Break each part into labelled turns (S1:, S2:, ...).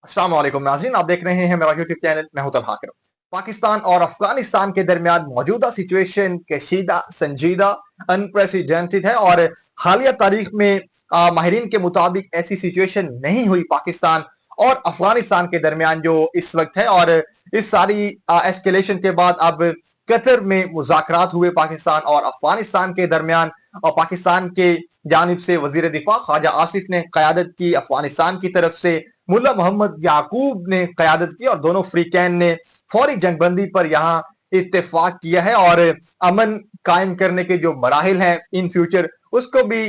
S1: अस्सलाम वालेकुम नाज़रीन, आप देख रहे हैं मेरा यूट्यूब चैनल। मैं हूं तलहा करम। पाकिस्तान और अफगानिस्तान के दरमियान मौजूदा सिचुएशन कशीदा, संजीदा, अनप्रेसिडेंटेड है और हालिया तारीख में माहिरीन के मुताबिक ऐसी सिचुएशन नहीं हुई पाकिस्तान और अफगानिस्तान के दरमियान जो इस वक्त है। और इस सारी एस्केलेशन के बाद अब कतर में मुज़ाकरात हुए पाकिस्तान और अफगानिस्तान के दरमियान। और पाकिस्तान के जानिब से वजीर दिफा ख्वाजा आसिफ ने क़यादत की, अफगानिस्तान की तरफ से मुल्ला मोहम्मद याकूब ने क़यादत की और दोनों फ्रीकैन ने फौरी जंगबंदी पर यहाँ इत्तेफाक किया है और अमन कायम करने के जो मराहिल हैं इन फ्यूचर उसको भी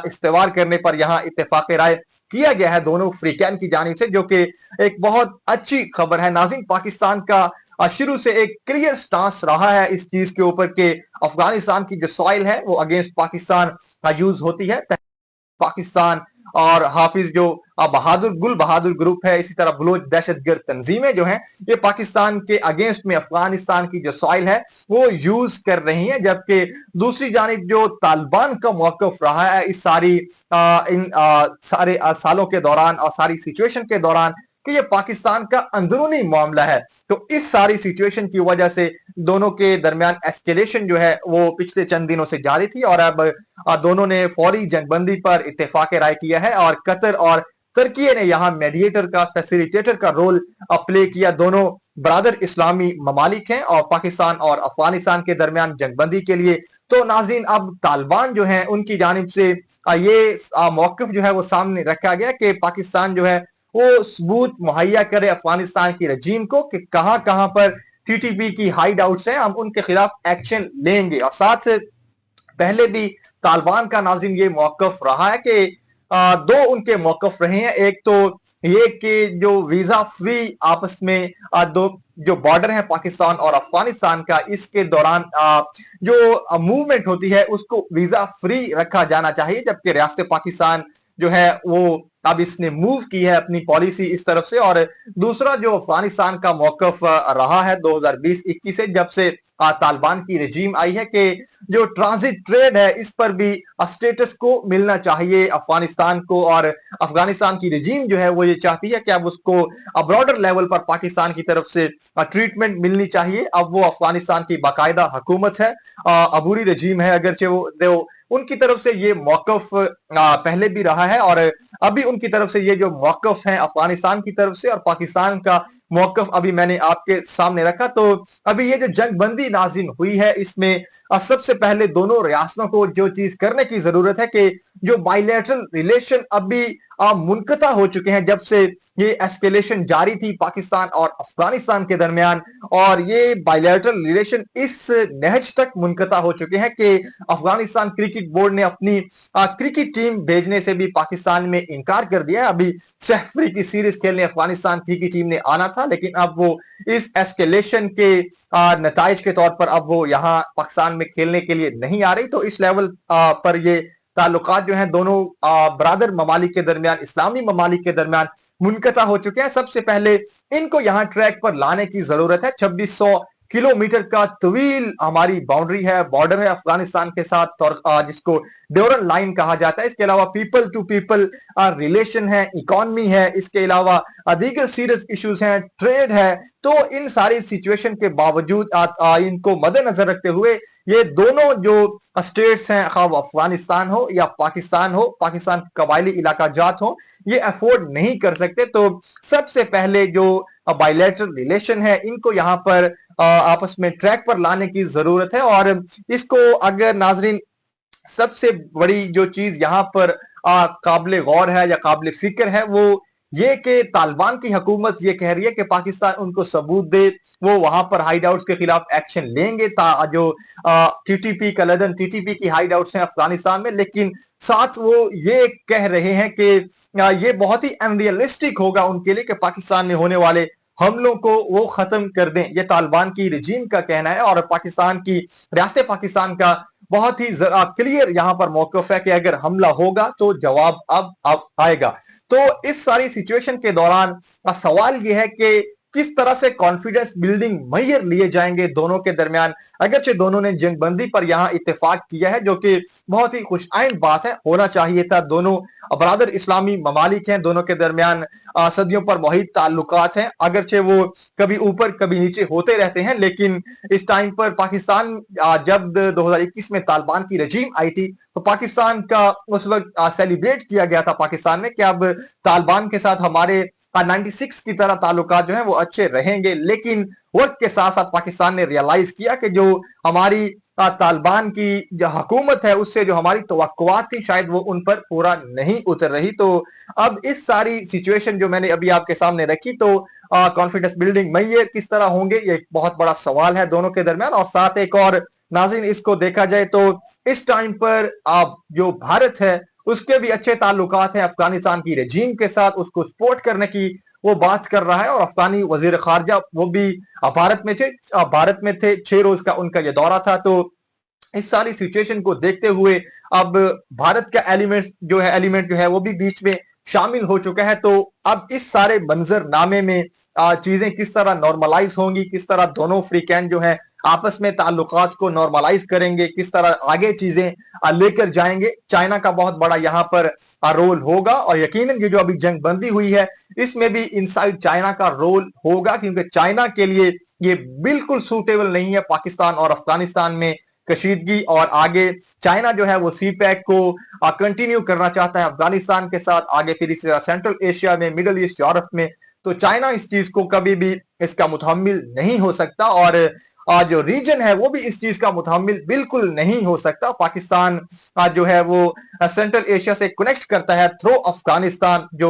S1: इस्तेवार करने पर यहाँ इत्तेफाक राय किया गया है दोनों फ्रीकैन की जानिब से, जो कि एक बहुत अच्छी खबर है। नाज़रीन, पाकिस्तान का शुरू से एक क्लियर स्टांस रहा है इस चीज के ऊपर कि अफगानिस्तान की जो सॉइल है वो अगेंस्ट पाकिस्तान यूज होती है। पाकिस्तान और हाफिज जो बहादुर गुल बहादुर ग्रुप है, इसी तरह बलोच दहशतगर्द तंजीमें जो हैं, ये पाकिस्तान के अगेंस्ट में अफगानिस्तान की जो सॉइल है वो यूज कर रही हैं। जबकि दूसरी जानिब जो तालिबान का मौकफ रहा है इस इन सारे सालों के दौरान और सारी सिचुएशन के दौरान कि ये पाकिस्तान का अंदरूनी मामला है, तो इस सारी सिचुएशन की वजह से दोनों के दरमियान एस्केलेशन जो है वो पिछले चंद दिनों से जारी थी और अब दोनों ने फौरी जंगबंदी पर इत्तेफाक राय किया है और कतर और तुर्की ने यहाँ मेडिएटर का, फैसिलिटेटर का रोल प्ले किया। दोनों बरादर इस्लामी ममालिक हैं और पाकिस्तान और अफगानिस्तान के दरमियान जंगबंदी के लिए। तो नाज़रीन, अब तालिबान जो है उनकी जानिब से ये मौकफ जो है वो सामने रखा गया कि पाकिस्तान जो है वो सबूत मुहैया करे अफगानिस्तान की रजीम को कि कहां कहां पर टीटीपी की हाइड आउट्स हैं, हम उनके खिलाफ एक्शन लेंगे। और साथ से पहले भी तालिबान का नाज़रीन ये मौकफ रहा है कि दो उनके मौकफ रहे हैं। एक तो ये कि जो वीजा फ्री आपस में दो जो बॉर्डर है पाकिस्तान और अफगानिस्तान का, इसके दौरान जो मूवमेंट होती है उसको वीजा फ्री रखा जाना चाहिए। जबकि रियासत पाकिस्तान जो है वो अब इसने मूव की है अपनी पॉलिसी इस तरफ से। और दूसरा जो अफगानिस्तान का मौकफ रहा है 2020-21 से, जब से तालिबान की रजीम आई है, कि जो ट्रांजिट ट्रेड है इस पर भी स्टेटस को मिलना चाहिए अफगानिस्तान को। और अफगानिस्तान की रजीम जो है वो ये चाहती है कि अब उसको ब्रॉडर लेवल पर पाकिस्तान की तरफ से ट्रीटमेंट मिलनी चाहिए। अब वो अफगानिस्तान की बाकायदा हुकूमत है, अबूरी रजीम है अगरचे वो उनकी तरफ से ये मौकफ पहले भी रहा है और अभी उनकी तरफ से ये जो मौकफ है अफगानिस्तान की तरफ से और पाकिस्तान का मौकफ अभी मैंने आपके सामने रखा। तो अभी ये जो जंगबंदी नाज़रीन हुई है इसमें सबसे पहले दोनों रियासतों को जो चीज करने की जरूरत है कि जो बायलैटरल रिलेशन अभी मुनक़ता हो चुके हैं जब से ये एस्केलेशन जारी थी पाकिस्तान और अफगानिस्तान के दरमियान, और ये बायलैटरल रिलेशन इस नहज तक मुनक़ता हो चुके हैं कि अफगानिस्तान क्रिकेट बोर्ड ने अपनी क्रिकेट टीम भेजने से भी पाकिस्तान में इनकार कर दिया है। अभी सहफरी की सीरीज खेलने अफगानिस्तान क्रिकेट टीम ने आना था, लेकिन अब वो इस एस्केलेशन के नताइज के तौर पर अब वो यहाँ पाकिस्तान में खेलने के लिए नहीं आ रही। तो इस लेवल पर ये ताल्लुकात जो हैं दोनों बरादर ममालिक के दरमियान, इस्लामी ममालिक के दरमियान मुनक़ता हो चुके हैं। सबसे पहले इनको यहाँ ट्रैक पर लाने की जरूरत है। 2600 किलोमीटर का तवील हमारी बाउंड्री है, बॉर्डर है अफगानिस्तान के साथ, और जिसको ड्यूरन लाइन कहा जाता है। इसके अलावा पीपल टू पीपल रिलेशन है, इकोनॉमी है, इसके अलावा दीगर सीरियस इश्यूज हैं, ट्रेड है। तो इन सारी सिचुएशन के बावजूद इनको मद्देनजर रखते हुए ये दोनों जो स्टेट्स हैं, खा अफगानिस्तान हो या पाकिस्तान हो, पाकिस्तान कबायली इलाका जात हो, ये अफोर्ड नहीं कर सकते। तो सबसे पहले जो बायलैटरल रिलेशन है इनको यहाँ पर आपस में ट्रैक पर लाने की जरूरत है। और इसको अगर नाजरीन सबसे बड़ी जो चीज यहाँ पर काबिल गौर है या काबिल फिक्र है वो ये कि तालिबान की हुकूमत ये कह रही है कि पाकिस्तान उनको सबूत दे, वो वहां पर हाइड आउट्स के खिलाफ एक्शन लेंगे। जो टीटीपी कलदन टीटीपी की हाइड आउट्स हैं अफगानिस्तान में, लेकिन साथ वो ये कह रहे हैं कि ये बहुत ही अनरियलिस्टिक होगा उनके लिए कि पाकिस्तान में होने वाले हमलों को वो खत्म कर दें। ये तालिबान की रजीम का कहना है और पाकिस्तान की रियासत पाकिस्तान का बहुत ही क्लियर यहां पर मौकफ है कि अगर हमला होगा तो जवाब अब आएगा। तो इस सारी सिचुएशन के दौरान सवाल यह है कि किस तरह से कॉन्फिडेंस बिल्डिंग मेजर लिए जाएंगे दोनों के दरमियान। अगरचे दोनों ने जंगबंदी पर यहाँ इत्तेफाक किया है, जो कि बहुत ही खुशआइंद बात है, होना चाहिए था। दोनों बरादर इस्लामी ममालिक हैं, दोनों के दरमियान सदियों पर मुहित ताल्लुकात हैं, अगरचे वो कभी ऊपर कभी नीचे होते रहते हैं। लेकिन इस टाइम पर पाकिस्तान जब 2021 में तालिबान की रजीम आई थी, तो पाकिस्तान का उस वक्त सेलिब्रेट किया गया था पाकिस्तान में कि अब तालिबान के साथ हमारे 96 की तरह ताल्लुकात जो है वो अच्छे रहेंगे। लेकिन वक्त के साथ साथ पाकिस्तान ने रियलाइज किया कि जो हमारी तालिबान की जो हुकूमत है, उससे जो हमारी तवक्कुआत थी शायद वो उन पर पूरा नहीं उतर रही। तो अब इस सारी सिचुएशन जो मैंने अभी आपके सामने रखी, तो कॉन्फिडेंस बिल्डिंग मेजर किस तरह होंगे, ये एक बहुत बड़ा सवाल है दोनों के दरमियान। और साथ एक और नाज़रीन, इसको देखा जाए तो इस टाइम पर जो भारत है उसके भी अच्छे ताल्लुकात हैं अफगानिस्तान की रजीम के साथ, उसको सपोर्ट करने की वो बात कर रहा है। और अफगानी वजीर खारजा वो भी भारत में थे, 6 रोज का उनका ये दौरा था। तो इस सारी सिचुएशन को देखते हुए अब भारत का एलिमेंट जो है वो भी बीच में शामिल हो चुका है। तो अब इस सारे मंजरनामे में चीजें किस तरह नॉर्मलाइज होंगी, किस तरह दोनों फ्रीकैन जो है आपस में ताल्लुकात को नॉर्मलाइज करेंगे, किस तरह आगे चीजें लेकर जाएंगे, चाइना का बहुत बड़ा यहाँ पर रोल होगा। और यकीनन ये जो अभी जंग बंदी हुई है, इसमें भी इनसाइड चाइना का रोल होगा, क्योंकि चाइना के लिए ये बिल्कुल सूटेबल नहीं है पाकिस्तान और अफगानिस्तान में कशीदगी। और आगे चाइना जो है वो सी पैक को कंटिन्यू करना चाहता है अफगानिस्तान के साथ, आगे फिर इस सेंट्रल एशिया में, मिडल ईस्ट, यूरोप में। तो चाइना इस चीज को कभी भी इसका मुतहम्मिल नहीं हो सकता, और जो रीजन है वो भी इस चीज का मुतहम्मिल बिल्कुल नहीं हो सकता। पाकिस्तान जो है वो सेंट्रल एशिया से कनेक्ट करता है थ्रू अफगानिस्तान, जो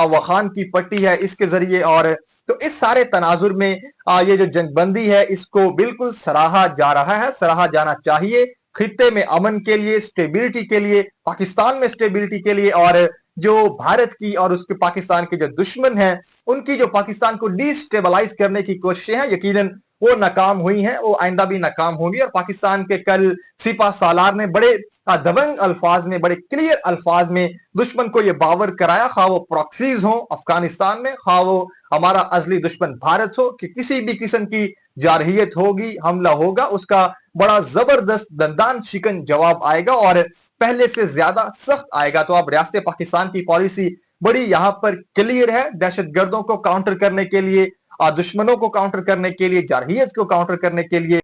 S1: वखान की पट्टी है इसके जरिए। और तो इस सारे तनाजुर में ये जो जंगबंदी है इसको बिल्कुल सराहा जा रहा है, सराहा जाना चाहिए, खित्ते में अमन के लिए, स्टेबिलिटी के लिए, पाकिस्तान में स्टेबिलिटी के लिए। और जो भारत की और उसके पाकिस्तान के जो दुश्मन हैं, उनकी जो पाकिस्तान को डिस्टेबलाइज करने की कोशिशें हैं, यकीनन वो नाकाम हुई हैं, वो आइंदा भी नाकाम होंगी। और पाकिस्तान के कल सिपा सालार ने बड़े दबंग अल्फाज में, बड़े क्लियर अल्फाज में दुश्मन को ये बावर कराया, खा वो प्रॉक्सीज हो अफगानिस्तान में, खा वो हमारा असली दुश्मन भारत हो, कि किसी भी किस्म की जारहियत होगी, हमला होगा, उसका बड़ा जबरदस्त दंदान शिकन जवाब आएगा, और पहले से ज्यादा सख्त आएगा। तो अब रियासत पाकिस्तान की पॉलिसी बड़ी यहाँ पर क्लियर है, दहशतगर्दों को काउंटर करने के लिए, दुश्मनों को काउंटर करने के लिए, जारहियत को काउंटर करने के लिए।